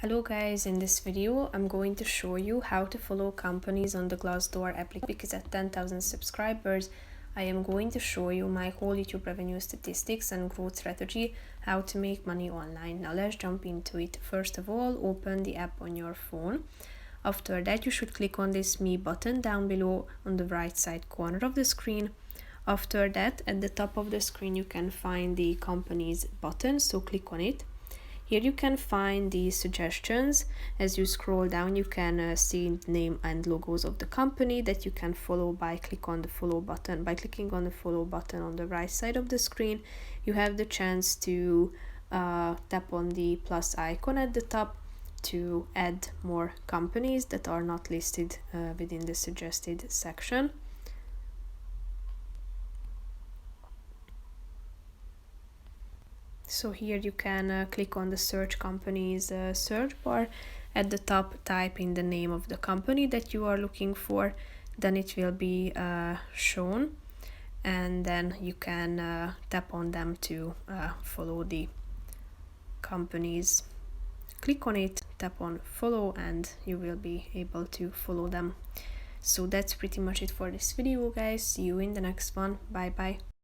Hello guys, in this video I'm going to show you how to follow companies on the Glassdoor application, because at 10,000 subscribers I am going to show you my whole YouTube revenue statistics and growth strategy, how to make money online. Now let's jump into it. First of all, open the app on your phone. After that you should click on this Me button down below on the right side corner of the screen. After that, at the top of the screen you can find the companies button, so click on it. Here you can find the suggestions. As you scroll down, you can see the name and logos of the company that you can follow by clicking on the follow button. By clicking on the follow button on the right side of the screen, you have the chance to tap on the plus icon at the top to add more companies that are not listed within the suggested section. So here you can click on the search companies search bar. At the top, type in the name of the company that you are looking for, then it will be shown, and then you can tap on them to follow the companies. Click on it, tap on follow, and you will be able to follow them. So that's pretty much it for this video, guys. See you in the next one. Bye bye.